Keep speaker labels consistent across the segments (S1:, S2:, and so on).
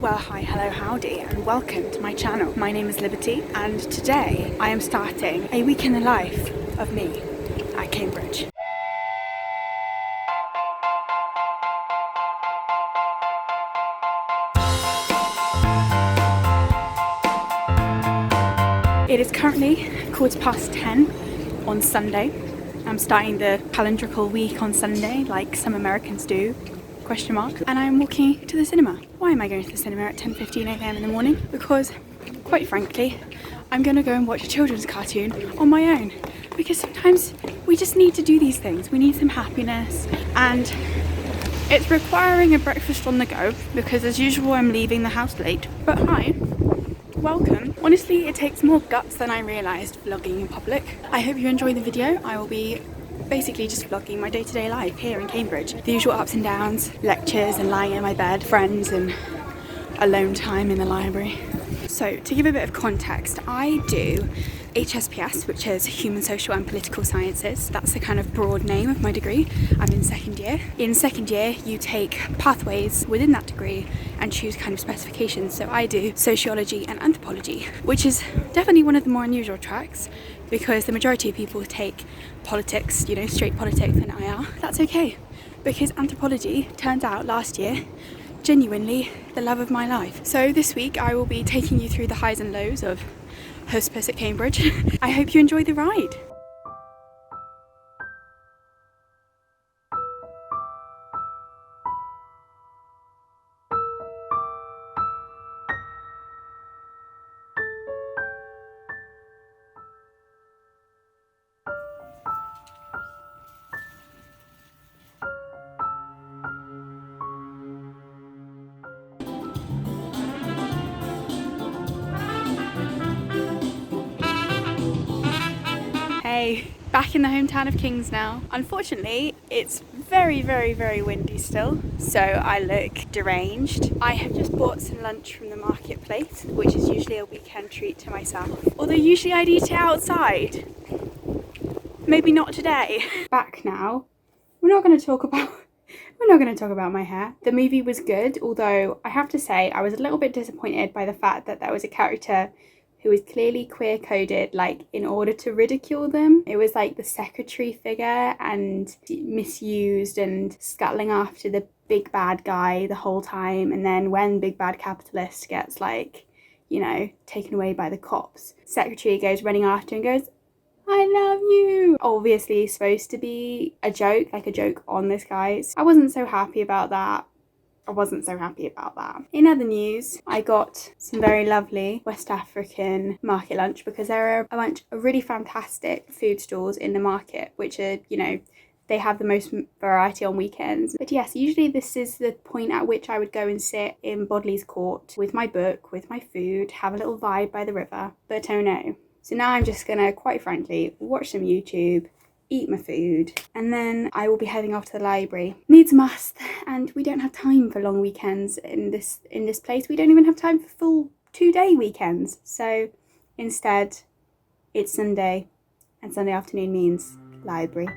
S1: Well, hi, hello, howdy, and welcome to my channel. My name is Liberty, and today I am starting a week in the life of me at Cambridge. It is currently 10:15 on Sunday. I'm starting the calendrical week on Sunday, like some Americans do, ? And I'm walking to the cinema. Why am I going to the cinema at 10:15 a.m. in the morning? Because, quite frankly, I'm going to go and watch a children's cartoon on my own. Because sometimes we just need to do these things. We need some happiness, and it's requiring a breakfast on the go because, as usual, I'm leaving the house late. But hi, welcome. Honestly, it takes more guts than I realised vlogging in public. I hope you enjoy the video. I will be basically just vlogging my day-to-day life here in Cambridge. The usual ups and downs, lectures and lying in my bed, friends and alone time in the library. So to give a bit of context, I do HSPS, which is Human, Social and Political Sciences. That's the kind of broad name of my degree. I'm in second year. In second year, you take pathways within that degree and choose kind of specifications. So I do sociology and anthropology, which is definitely one of the more unusual tracks because the majority of people take politics, you know, straight politics and IR. That's okay, because anthropology turns out last year genuinely the love of my life. So this week I will be taking you through the highs and lows of hospice at Cambridge. I hope you enjoy the ride. Hey, back in the hometown of Kings now. Unfortunately, it's very, very, very windy still, so I look deranged. I have just bought some lunch from the marketplace, which is usually a weekend treat to myself. Although usually I'd eat it outside. Maybe not today. Back now. We're not going to talk about my hair. The movie was good, although I have to say I was a little bit disappointed by the fact that there was a character who was clearly queer-coded, like, in order to ridicule them. It was like the secretary figure and misused and scuttling after the big bad guy the whole time. And then when big bad capitalist gets, like, you know, taken away by the cops, secretary goes running after and goes, "I love you." Obviously supposed to be a joke, like a joke on this guy. I wasn't so happy about that. In other news, I got some very lovely West African market lunch because there are a bunch of really fantastic food stalls in the market, which are, you know, they have the most variety on weekends. But yes, usually this is the point at which I would go and sit in Bodley's Court with my book, with my food, have a little vibe by the river. But oh no. So now I'm just gonna, quite frankly, watch some YouTube, eat my food, and then I will be heading off to the library. Needs must, and we don't have time for long weekends in this place. We don't even have time for full 2-day weekends. So instead, it's Sunday, and Sunday afternoon means library.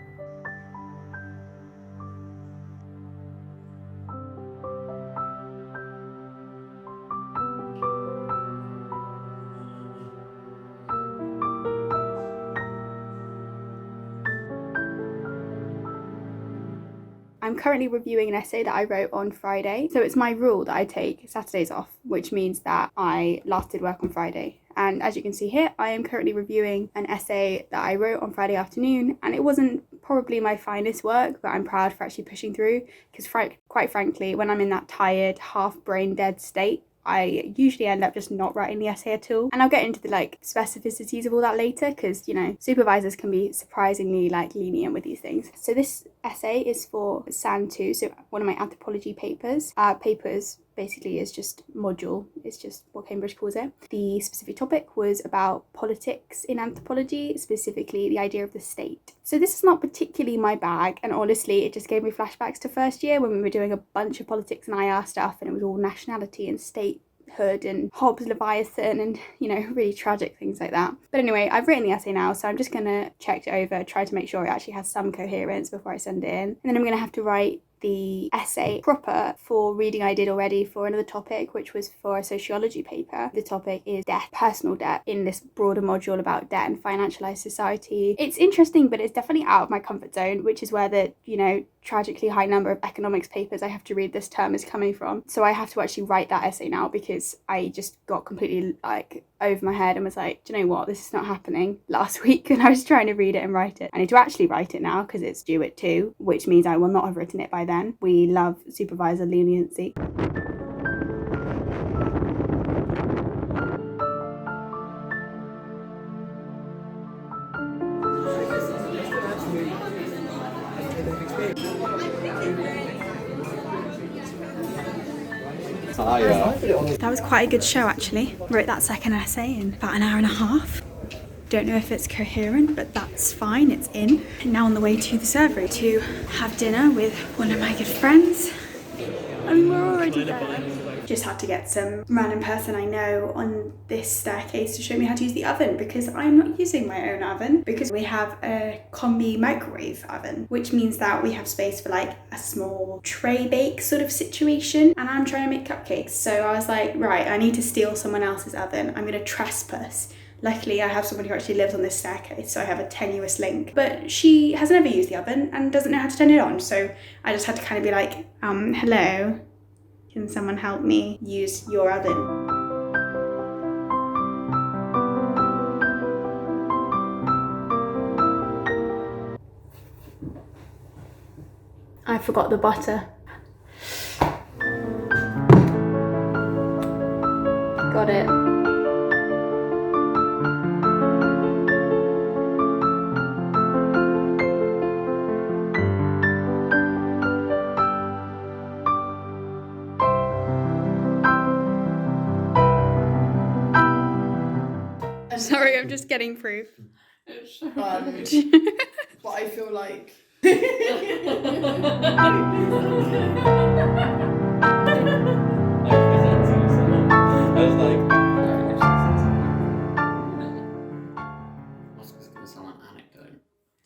S1: I'm currently reviewing an essay that I wrote on Friday. So it's my rule that I take Saturdays off, which means that I last did work on Friday. And as you can see here, I am currently reviewing an essay that I wrote on Friday afternoon, and it wasn't probably my finest work, but I'm proud for actually pushing through because quite frankly, when I'm in that tired, half brain dead state, I usually end up just not writing the essay at all. And I'll get into the like specificities of all that later because, you know, supervisors can be surprisingly like lenient with these things. So this essay is for SAN 2, so one of my anthropology papers. Papers basically is just module, it's just what Cambridge calls it. The specific topic was about politics in anthropology, specifically the idea of the state. So this is not particularly my bag, and honestly it just gave me flashbacks to first year when we were doing a bunch of politics and IR stuff and it was all nationality and statehood and Hobbes, Leviathan and, you know, really tragic things like that. But anyway, I've written the essay now, so I'm just gonna check it over, try to make sure it actually has some coherence before I send it in. And then I'm gonna have to write the essay proper for reading I did already for another topic, which was for a sociology paper. The topic is debt, personal debt, in this broader module about debt and financialised society. It's interesting, but it's definitely out of my comfort zone, which is where the, tragically high number of economics papers I have to read this term is coming from. So I have to actually write that essay now because I just got completely over my head and was like, do you know what, this is not happening last week, and I was trying to read it and write it. I need to actually write it now because it's due at 2, which means I will not have written it by then. We love supervisor leniency. That was quite a good show actually. Wrote that second essay in about an hour and a half. Don't know if it's coherent, but that's fine, it's in. And now on the way to the servery to have dinner with one of my good friends. I mean, we're already there. Just had to get some random person I know on this staircase to show me how to use the oven, because I'm not using my own oven because we have a combi microwave oven, which means that we have space for like a small tray bake sort of situation, and I'm trying to make cupcakes. So I was like, right, I need to steal someone else's oven. I'm gonna trespass. Luckily, I have someone who actually lives on this staircase, so I have a tenuous link. But she has never used the oven and doesn't know how to turn it on, so I just had to kind of be like, hello, can someone help me use your oven? I forgot the butter. Got it. Sorry, I'm just getting proof.
S2: But I feel like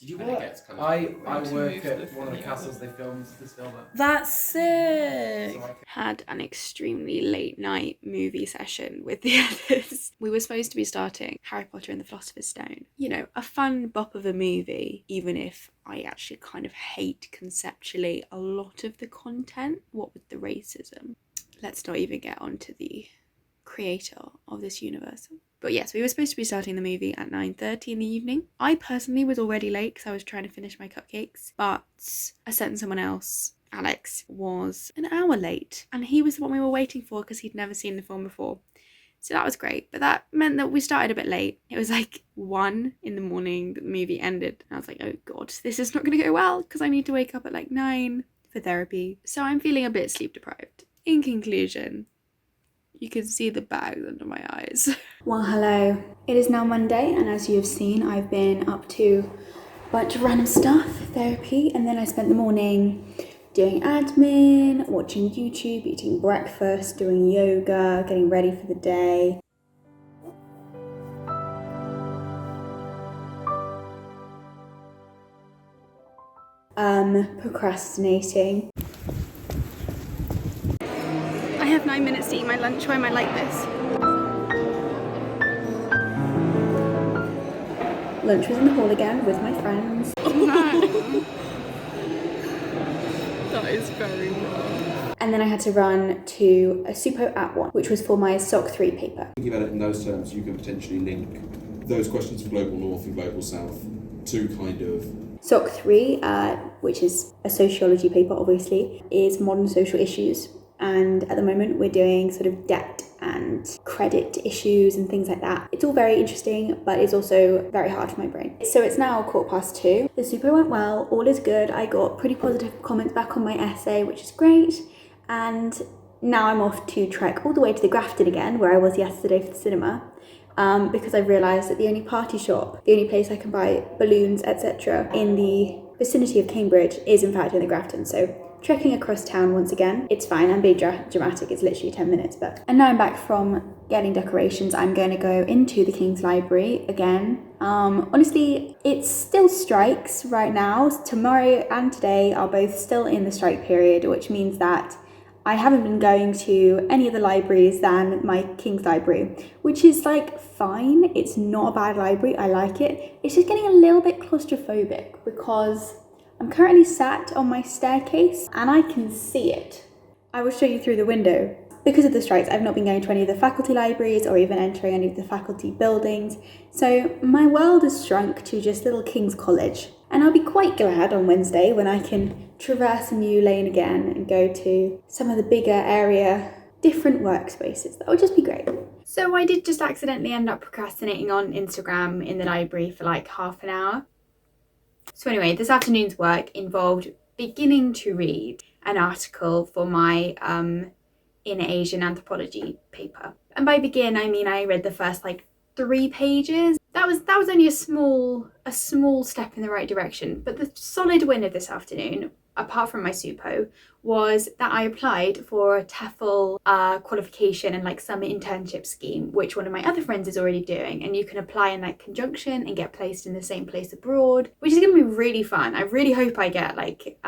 S3: Did you work? I work at one of the castles they filmed this film at.
S2: that's sick.
S3: So
S1: Had an extremely late night movie session with the others. We were supposed to be starting Harry Potter and the Philosopher's Stone. A fun bop of a movie, even if I actually kind of hate conceptually a lot of the content. What with the racism? Let's not even get onto the creator of this universe. But yes, we were supposed to be starting the movie at 9:30 in the evening. I personally was already late because I was trying to finish my cupcakes, but a certain someone else, Alex, was an hour late, and he was the one we were waiting for because he'd never seen the film before. So that was great, but that meant that we started a bit late. It was like 1 in the morning that the movie ended, and I was like, oh god, this is not going to go well because I need to wake up at like 9 for therapy. So I'm feeling a bit sleep deprived. In conclusion, you can see the bags under my eyes. Well, hello. It is now Monday, and as you have seen, I've been up to a bunch of random stuff, therapy, and then I spent the morning doing admin, watching YouTube, eating breakfast, doing yoga, getting ready for the day. Procrastinating. I have 9 minutes to eat my lunch. Why am I like this? Lunch was in the hall again with my friends. That is very wrong. And then I had to run to a Supo at 1, which was for my SOC 3 paper.
S4: Thinking about it in those terms, you can potentially link those questions for Global North and Global South to kind of...
S1: SOC 3, which is a sociology paper obviously, is modern social issues. And at the moment we're doing sort of debt and credit issues and things like that. It's all very interesting, but it's also very hard for my brain. So it's now 2:15. The Super went well, all is good. I got pretty positive comments back on my essay, which is great. And now I'm off to trek all the way to the Grafton again, where I was yesterday for the cinema, because I've realised that the only party shop, the only place I can buy balloons, etc. in the vicinity of Cambridge is in fact in the Grafton. So trekking across town once again. It's fine, I'm being dramatic, it's literally 10 minutes, but... And now I'm back from getting decorations. I'm going to go into the King's Library again. Honestly, it still strikes right now. Tomorrow and today are both still in the strike period, which means that I haven't been going to any other libraries than my King's Library, which is like fine. It's not a bad library, I like it. It's just getting a little bit claustrophobic because I'm currently sat on my staircase and I can see it. I will show you through the window. Because of the strikes, I've not been going to any of the faculty libraries or even entering any of the faculty buildings. So my world has shrunk to just little King's College. And I'll be quite glad on Wednesday when I can traverse a new lane again and go to some of the bigger area, different workspaces. That would just be great. So I did just accidentally end up procrastinating on Instagram in the library for like half an hour. So anyway, this afternoon's work involved beginning to read an article for my in Asian anthropology paper. And by begin, I mean I read the first like 3 pages. That was only a small step in the right direction. But the solid win of this afternoon, apart from my SUPO, was that I applied for a TEFL qualification and like summer internship scheme, which one of my other friends is already doing. And you can apply in that conjunction and get placed in the same place abroad, which is gonna be really fun. I really hope I get like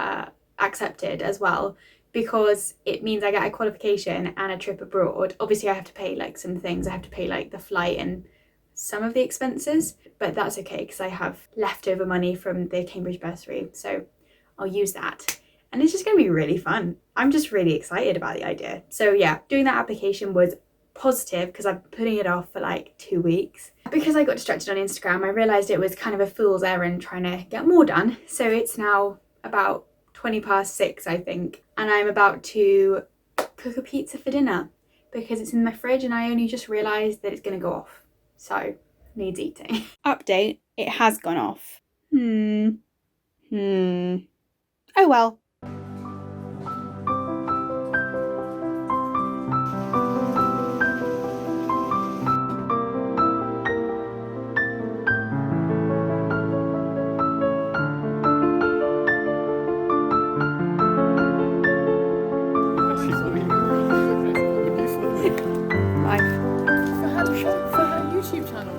S1: accepted as well, because it means I get a qualification and a trip abroad. Obviously I have to pay like some things. I have to pay like the flight and some of the expenses, but that's okay because I have leftover money from the Cambridge bursary, so I'll use that. And it's just gonna be really fun. I'm just really excited about the idea. So yeah, doing that application was positive because I've been putting it off for like 2 weeks. Because I got distracted on Instagram, I realised it was kind of a fool's errand trying to get more done. So it's now about 6:20, I think, and I'm about to cook a pizza for dinner because it's in my fridge and I only just realised that it's going to go off, so needs eating. Update, it has gone off. Oh well.
S2: For her YouTube channel.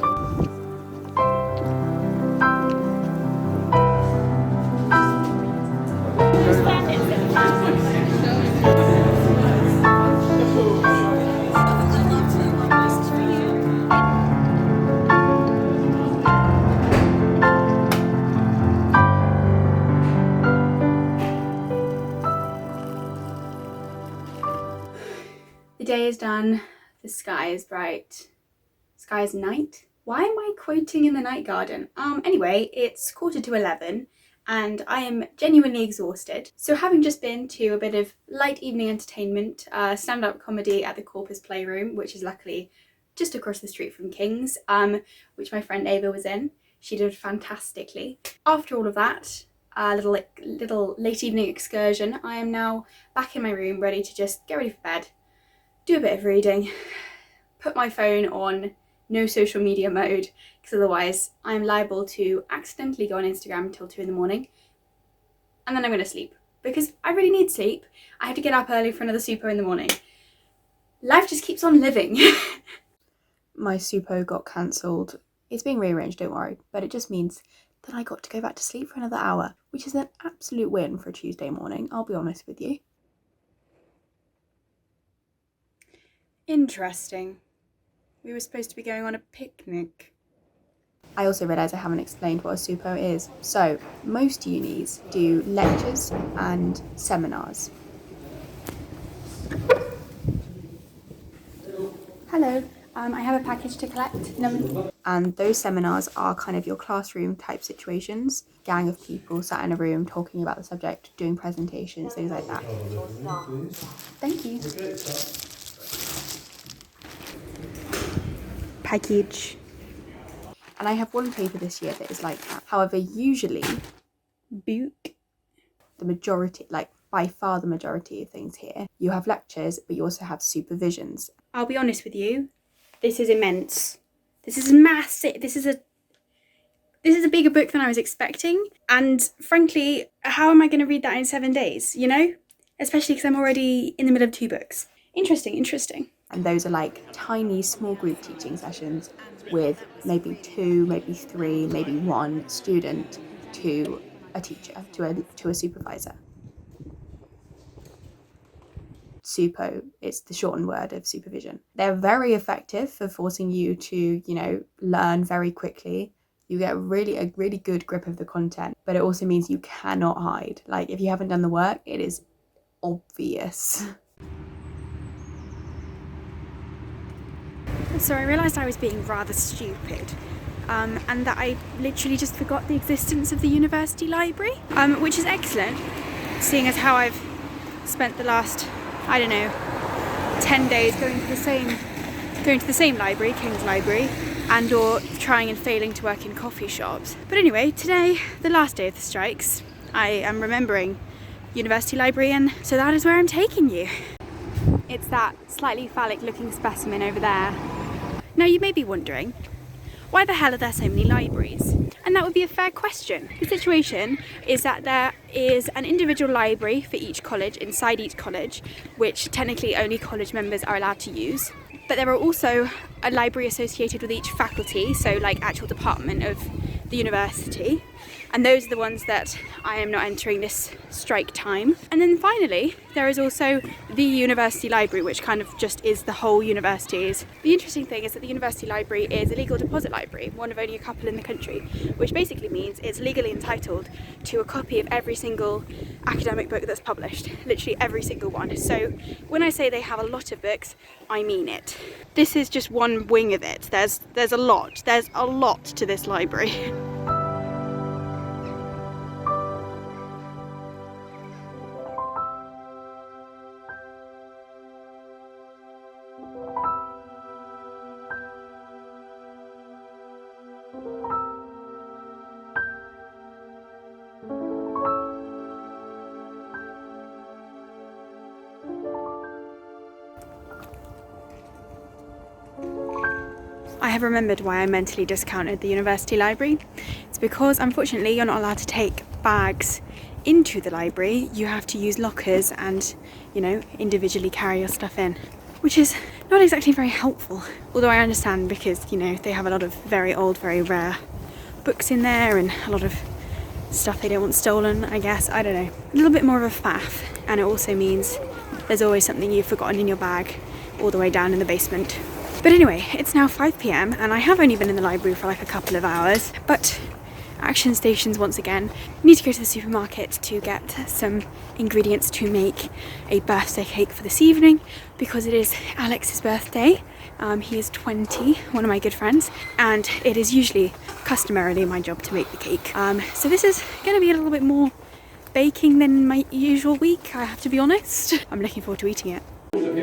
S1: The day is done, the sky is bright. Sky is night? Why am I quoting in the night garden? Anyway, it's 11:15 and I am genuinely exhausted. So having just been to a bit of light evening entertainment, stand-up comedy at the Corpus Playroom, which is luckily just across the street from King's, which my friend Ava was in. She did fantastically. After all of that, a little late evening excursion, I am now back in my room ready to just get ready for bed, do a bit of reading, put my phone on no social media mode, because otherwise I'm liable to accidentally go on Instagram until 2 in the morning, and then I'm going to sleep, because I really need sleep. I have to get up early for another SUPO in the morning. Life just keeps on living. My SUPO got cancelled. It's being rearranged, don't worry, but it just means that I got to go back to sleep for another hour, which is an absolute win for a Tuesday morning, I'll be honest with you. Interesting. We were supposed to be going on a picnic. I also realised I haven't explained what a SUPO is. So, most unis do lectures and seminars. Hello, I have a package to collect. And those seminars are kind of your classroom type situations. Gang of people sat in a room talking about the subject, doing presentations, things like that. Thank you. Package. And I have one paper this year that is like that. However, usually, the majority, like by far the majority of things here, you have lectures, but you also have supervisions. I'll be honest with you, this is immense. This is massive. This is a bigger book than I was expecting. And frankly, how am I going to read that in 7 days, you know? especially because I'm already in the middle of 2 books. Interesting, interesting.
S5: And those are like tiny small group teaching sessions with maybe 2, maybe 3, maybe 1 student to a teacher, to a supervisor. SUPO is the shortened word of supervision. They're very effective for forcing you to, learn very quickly. You get a really good grip of the content, but it also means you cannot hide. Like, if you haven't done the work, it is obvious.
S1: So I realised I was being rather stupid, and that I literally just forgot the existence of the university library, which is excellent, seeing as how I've spent the last, 10 days going to the same library, King's Library, and or trying and failing to work in coffee shops. But anyway, today, the last day of the strikes, I am remembering university library, and so that is where I'm taking you. It's that slightly phallic looking specimen over there. Now you may be wondering, why the hell are there so many libraries? And that would be a fair question. The situation is that there is an individual library for each college, inside each college, which technically only college members are allowed to use. But there are also a library associated with each faculty, so like actual department of the university. And those are the ones that I am not entering this strike time. And then finally, there is also the university library, which kind of just is the whole university's. The interesting thing is that the university library is a legal deposit library, one of only a couple in the country, which basically means it's legally entitled to a copy of every single academic book that's published, literally every single one. So when I say they have a lot of books, I mean it. This is just one wing of it. There's a lot to this library. I have remembered why I mentally discounted the university library. It's because unfortunately you're not allowed to take bags into the library. You have to use lockers and, individually carry your stuff in, which is not exactly very helpful. Although I understand because, they have a lot of very old, very rare books in there and a lot of stuff they don't want stolen, I guess. I don't know. A little bit more of a faff, and it also means there's always something you've forgotten in your bag all the way down in the basement. But anyway, it's now 5 p.m. and I have only been in the library for like a couple of hours, but action stations once again. Need to go to the supermarket to get some ingredients to make a birthday cake for this evening because it is Alex's birthday. He is 20, one of my good friends, and it is usually customarily my job to make the cake. So this is going to be a little bit more baking than my usual week, I have to be honest. I'm looking forward to eating it.
S3: Thank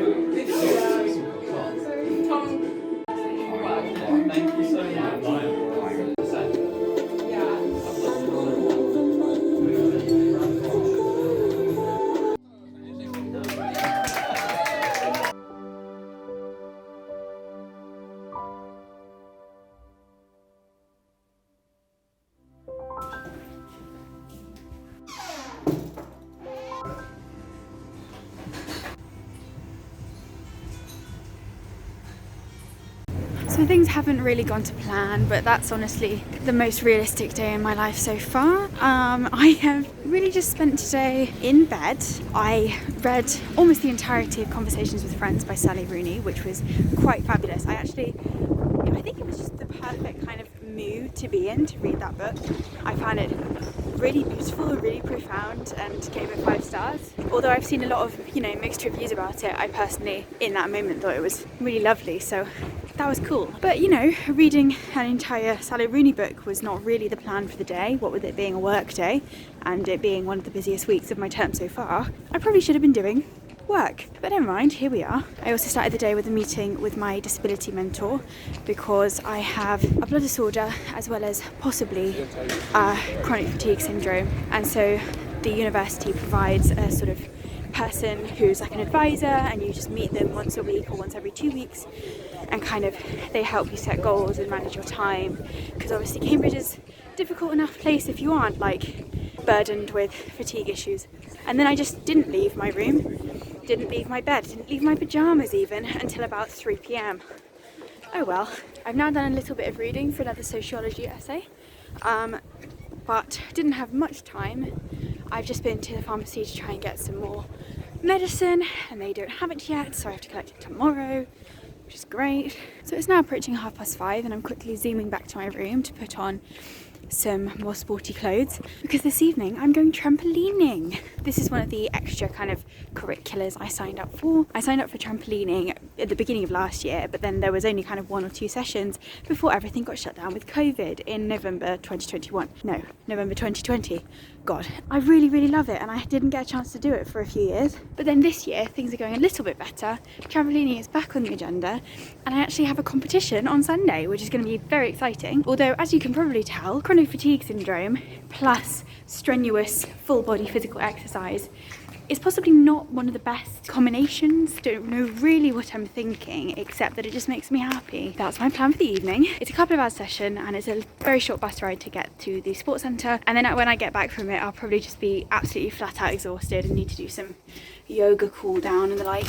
S3: you so much.
S1: So things haven't really gone to plan, but that's honestly the most realistic day in my life so far. I have really just spent today in bed. I read almost the entirety of Conversations with Friends by Rooney, which was quite fabulous. I think it was just the perfect kind of mood to be in to read that book. I found it really beautiful, really profound, and gave it 5 stars. Although I've seen a lot of, mixed reviews about it, I personally, in that moment, thought it was really lovely, so that was cool. But, reading an entire Sally Rooney book was not really the plan for the day, what with it being a work day, and it being one of the busiest weeks of my term so far. I probably should have been doing work, but never mind, here we are. I also started the day with a meeting with my disability mentor because I have a blood disorder as well as possibly chronic fatigue syndrome, and so the university provides a sort of person who's like an advisor, and you just meet them once a week or once every 2 weeks, and kind of they help you set goals and manage your time, because obviously Cambridge is a difficult enough place if you aren't like burdened with fatigue issues. And then I just didn't leave my room, didn't leave my bed, didn't leave my pyjamas even until about 3 p.m. Oh well. I've now done a little bit of reading for another sociology essay, but didn't have much time. I've just been to the pharmacy to try and get some more medicine, and they don't have it yet, so I have to collect it tomorrow, which is great. So it's now approaching 5:30 and I'm quickly zooming back to my room to put on some more sporty clothes because this evening I'm going trampolining. This is one of the extra kind of curriculars I signed up for. I signed up for trampolining at the beginning of last year, but then there was only kind of 1 or 2 sessions before everything got shut down with COVID in November 2021. No, November 2020. God, I really, really love it, and I didn't get a chance to do it for a few years. But then this year, things are going a little bit better. Trampolining is back on the agenda, and I actually have a competition on Sunday, which is going to be very exciting. Although, as you can probably tell, chronic fatigue syndrome plus strenuous full body physical exercise is possibly not one of the best combinations. Don't know really what I'm thinking, except that it just makes me happy. That's my plan for the evening. It's a couple of hours session and it's a very short bus ride to get to the sports centre, and then when I get back from it I'll probably just be absolutely flat out exhausted and need to do some yoga cool down and the like.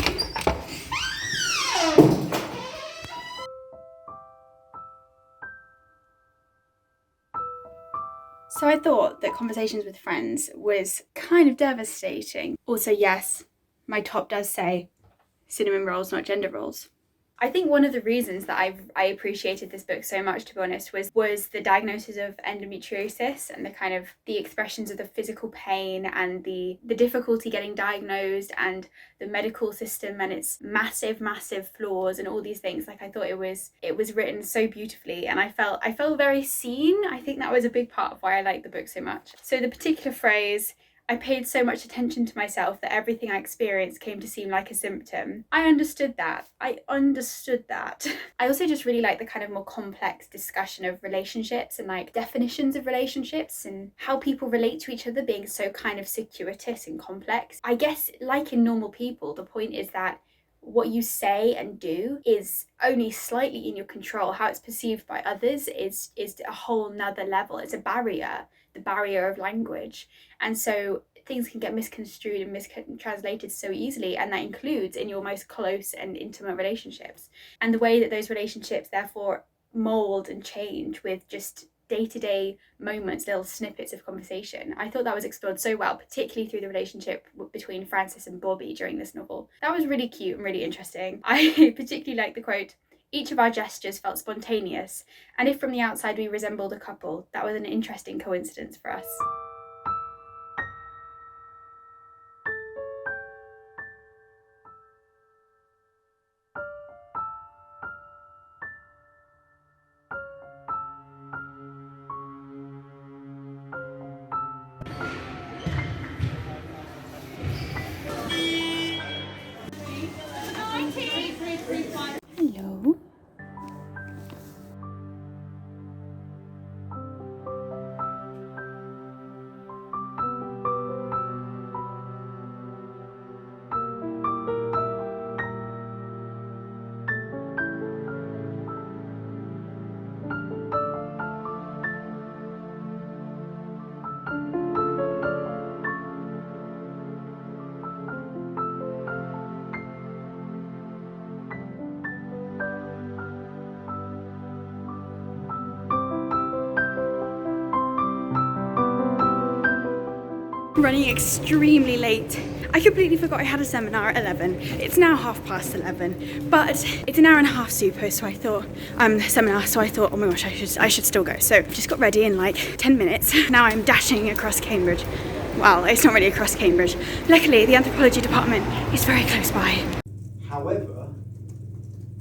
S1: So I thought that conversations with friends was kind of devastating. Also, yes, my top does say cinnamon rolls, not gender roles. I think one of the reasons that I appreciated this book so much, to be honest, was the diagnosis of endometriosis and the expressions of the physical pain and the difficulty getting diagnosed and the medical system and its massive flaws and all these things. Like, I thought it was written so beautifully, and I felt very seen. I think that was a big part of why I liked the book so much. So the particular phrase, I paid so much attention to myself that everything I experienced came to seem like a symptom. I understood that. I also just really like the kind of more complex discussion of relationships and like definitions of relationships and how people relate to each other being so kind of circuitous and complex. I guess, like in normal people, the point is that what you say and do is only slightly in your control. How it's perceived by others is a whole nother level. It's a barrier, the barrier of language. And so things can get misconstrued and mistranslated so easily, and that includes in your most close and intimate relationships. And the way that those relationships therefore mould and change with just day-to-day moments, little snippets of conversation. I thought that was explored so well, particularly through the relationship between Frances and Bobby during this novel. That was really cute and really interesting. I particularly like the quote, "Each of our gestures felt spontaneous, and if from the outside we resembled a couple, that was an interesting coincidence for us." Hello. Running extremely late. I completely forgot I had a seminar at 11. It's now 11:30, but it's an hour and a half super, so I thought, seminar, so I thought, oh my gosh, I should still go. So I've just got ready in like 10 minutes. Now I'm dashing across Cambridge. Well, it's not really across Cambridge. Luckily, the anthropology department is very close by.
S6: However,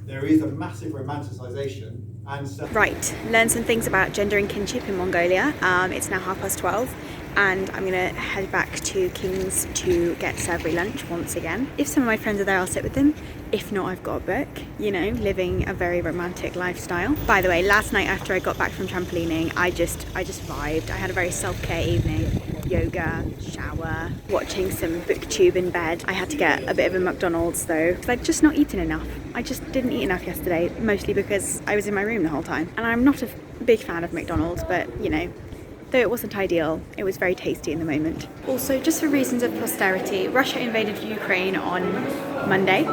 S6: there is a massive romanticisation and...
S1: Right, learn some things about gender and kinship in Mongolia. It's now 12:30. And I'm gonna head back to King's to get Savory lunch once again. If some of my friends are there, I'll sit with them. If not, I've got a book, you know, living a very romantic lifestyle. By the way, last night after I got back from trampolining, I just vibed. I had a very self-care evening. Yoga, shower, watching some booktube in bed. I had to get a bit of a McDonald's though, because I'd just not eaten enough. I just didn't eat enough yesterday, mostly because I was in my room the whole time. And I'm not a big fan of McDonald's, but you know, Though it wasn't ideal, it was very tasty in the moment. Also, just for reasons of posterity, Russia invaded Ukraine on Monday.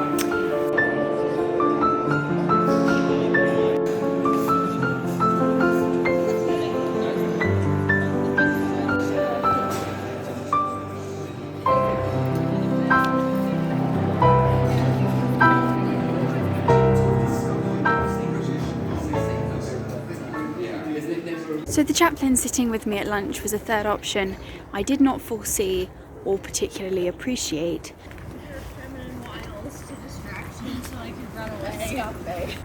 S1: So the chaplain sitting with me at lunch was a third option I did not foresee or particularly appreciate.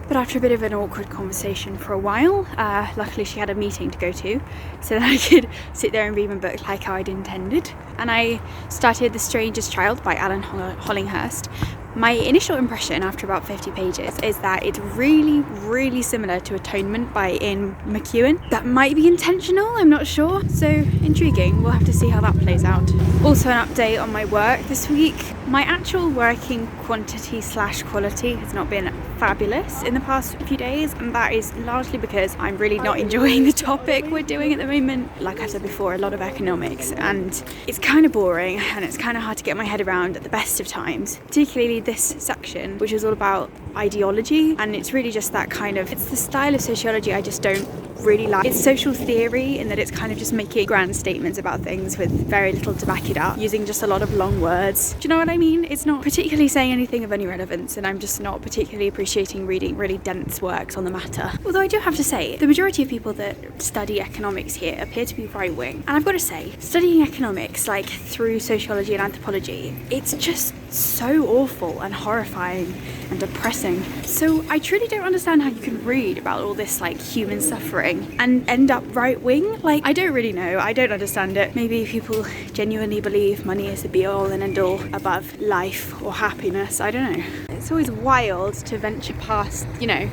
S1: But after a bit of an awkward conversation for a while, luckily she had a meeting to go to, so that I could sit there and read my book like how I'd intended. And I started The Strangest Child by Alan Hollinghurst. My initial impression after about 50 pages is that it's really, really similar to Atonement by Ian McEwan. That might be intentional, I'm not sure. So intriguing, we'll have to see how that plays out. Also an update on my work this week. My actual working quantity/quality has not been fabulous in the past few days, and that is largely because I'm really not enjoying the topic we're doing at the moment. Like I said before, a lot of economics, and it's kind of boring and it's kind of hard to get my head around at the best of times, particularly this section, which is all about ideology, and it's really just that kind of, it's the style of sociology I just don't really like. It's social theory in that it's kind of just making grand statements about things with very little to back it up, using just a lot of long words. Do you know what I mean? It's not particularly saying anything of any relevance, and I'm just not particularly appreciating reading really dense works on the matter. Although I do have to say, the majority of people that study economics here appear to be right-wing, and I've got to say, studying economics like through sociology and anthropology, it's just so awful and horrifying and depressing. So I truly don't understand how you can read about all this like human suffering and end up right-wing. Like, I don't really know, I don't understand it. Maybe people genuinely believe money is the be-all and end-all above life or happiness, I don't know. It's always wild to venture past, you know,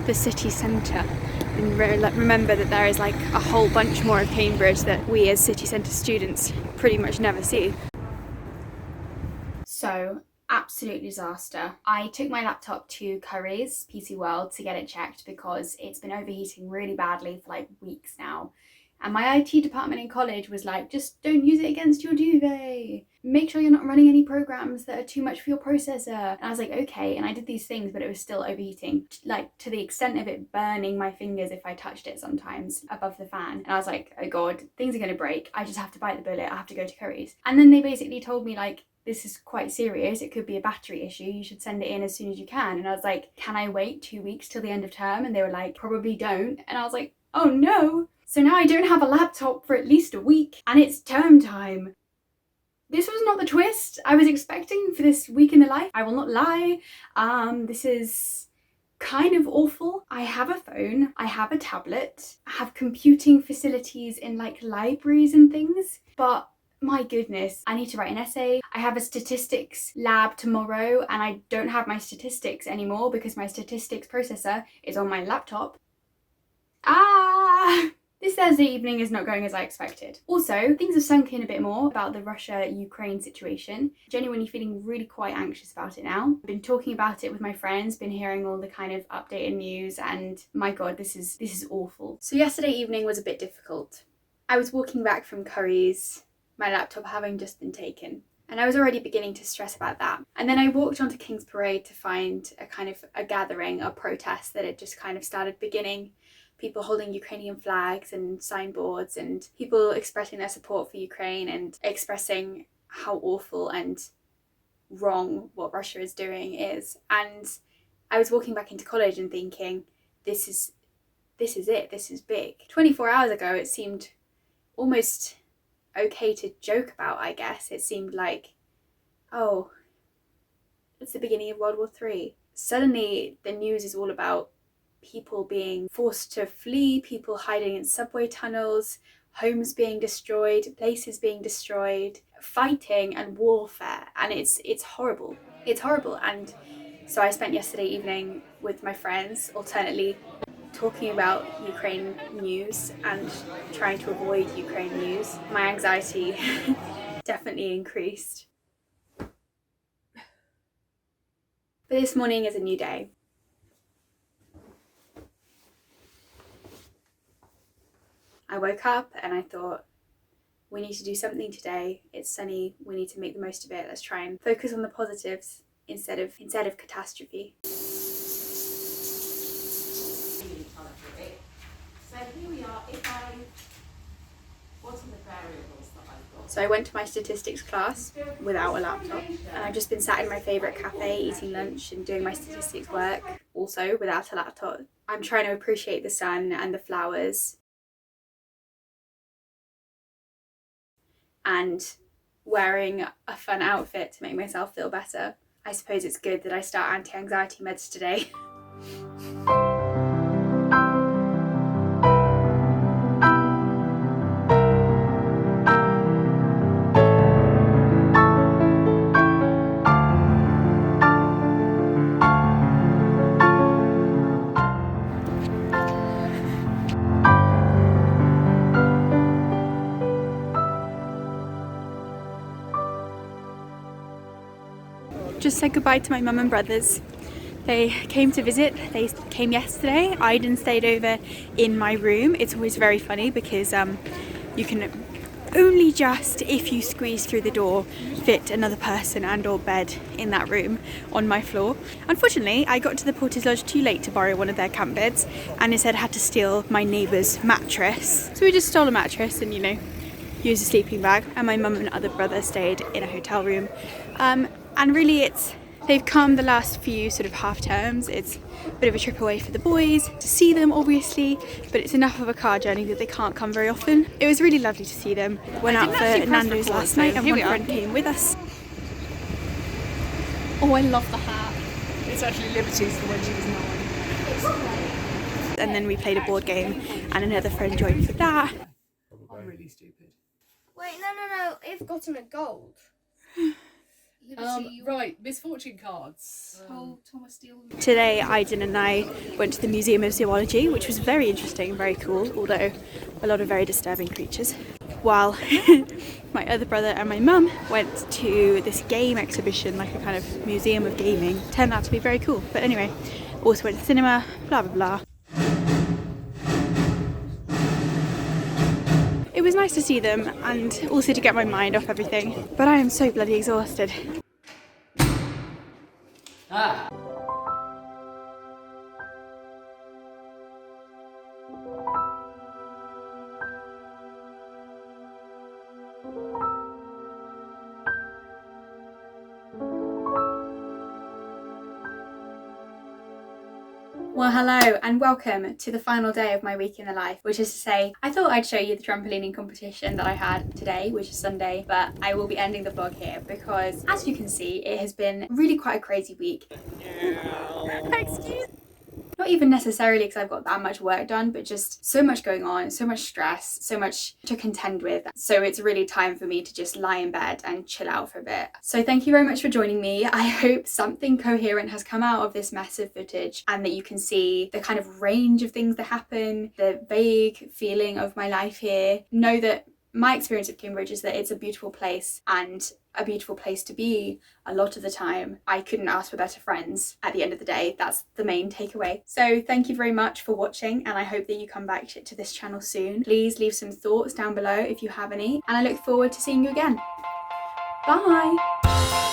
S1: the city centre and remember that there is like a whole bunch more of Cambridge that we as city centre students pretty much never see. So, absolute disaster. I took my laptop to Curry's PC World to get it checked because it's been overheating really badly for like weeks now. And my IT department in college was like, just don't use it against your duvet. Make sure you're not running any programs that are too much for your processor. And I was like, okay. And I did these things, but it was still overheating, like to the extent of it burning my fingers if I touched it sometimes above the fan. And I was like, oh God, things are gonna break. I just have to bite the bullet. I have to go to Curry's. And then they basically told me like, this is quite serious, it could be a battery issue, you should send it in as soon as you can. And I was like, can I wait 2 weeks till the end of term? And they were like, probably don't. And I was like, oh no. So now I don't have a laptop for at least a week, and it's term time. This was not the twist I was expecting for this week in the life, I will not lie. This is kind of awful. I have a phone, I have a tablet, I have computing facilities in like libraries and things, but my goodness, I need to write an essay. I have a statistics lab tomorrow and I don't have my statistics anymore because my statistics processor is on my laptop. This Thursday evening is not going as I expected. Also, things have sunk in a bit more about the Russia-Ukraine situation. Genuinely feeling really quite anxious about it now. I've been talking about it with my friends, been hearing all the kind of updated news, and my God, this is awful. So yesterday evening was a bit difficult. I was walking back from Curry's, my laptop having just been taken, and I was already beginning to stress about that. And then I walked onto King's Parade to find a kind of a gathering, a protest that had just kind of started beginning. People holding Ukrainian flags and signboards, and people expressing their support for Ukraine and expressing how awful and wrong what Russia is doing is. And I was walking back into college and thinking, this is it, this is big. 24 hours ago it seemed almost okay to joke about, I guess. It seemed like, oh, it's the beginning of World War III. Suddenly the news is all about people being forced to flee, people hiding in subway tunnels, homes being destroyed, places being destroyed, fighting and warfare, and it's horrible. It's horrible. And so I spent yesterday evening with my friends alternately talking about Ukraine news and trying to avoid Ukraine news. My anxiety definitely increased. But this morning is a new day. I woke up and I thought, we need to do something today. It's sunny, we need to make the most of it. Let's try and focus on the positives instead of catastrophe. So here we are. What are the variables that I've got? So I went to my statistics class without a laptop, and I've just been sat in my favourite cafe eating lunch and doing my statistics work, also without a laptop. I'm trying to appreciate the sun and the flowers and wearing a fun outfit to make myself feel better. I suppose it's good that I start anti-anxiety meds today. Just said goodbye to my mum and brothers. They came to visit. They came yesterday. Aiden stayed over in my room. It's always very funny because you can only just, if you squeeze through the door, fit another person and or bed in that room on my floor. Unfortunately, I got to the Porter's Lodge too late to borrow one of their camp beds, and instead had to steal my neighbour's mattress. So we just stole a mattress and, you know, used a sleeping bag, and my mum and other brother stayed in a hotel room. And really they've come the last few sort of half terms. It's a bit of a trip away for the boys to see them, obviously, but it's enough of a car journey that they can't come very often. It was really lovely to see them. Went out for Nando's last night and one friend came with us. Oh, I love the hat.
S2: It's actually Liberty's for when she was 9.
S1: And then we played a board game and another friend joined for that.
S2: I'm really stupid.
S7: Wait, no. They've gotten a gold.
S2: Right, misfortune cards.
S7: Thomas Steele.
S1: Today, Aiden and I went to the Museum of Zoology, which was very interesting and very cool, although a lot of very disturbing creatures. While my other brother and my mum went to this game exhibition, like a kind of museum of gaming. Turned out to be very cool. But anyway, also went to cinema, blah blah blah. It was nice to see them and also to get my mind off everything, but I am so bloody exhausted. Well, hello and welcome to the final day of my week in the life, which is to say, I thought I'd show you the trampolining competition that I had today, which is Sunday, but I will be ending the vlog here because, as you can see, it has been really quite a crazy week. Excuse. Not even necessarily because I've got that much work done, but just so much going on, so much stress, so much to contend with. So it's really time for me to just lie in bed and chill out for a bit. So thank you very much for joining me. I hope something coherent has come out of this mess of footage and that you can see the kind of range of things that happen, the vague feeling of my life here. Know that my experience of Cambridge is that it's a beautiful place and a beautiful place to be a lot of the time. I couldn't ask for better friends at the end of the day. That's the main takeaway. So thank you very much for watching, and I hope that you come back to this channel soon. Please leave some thoughts down below if you have any, and I look forward to seeing you again. Bye!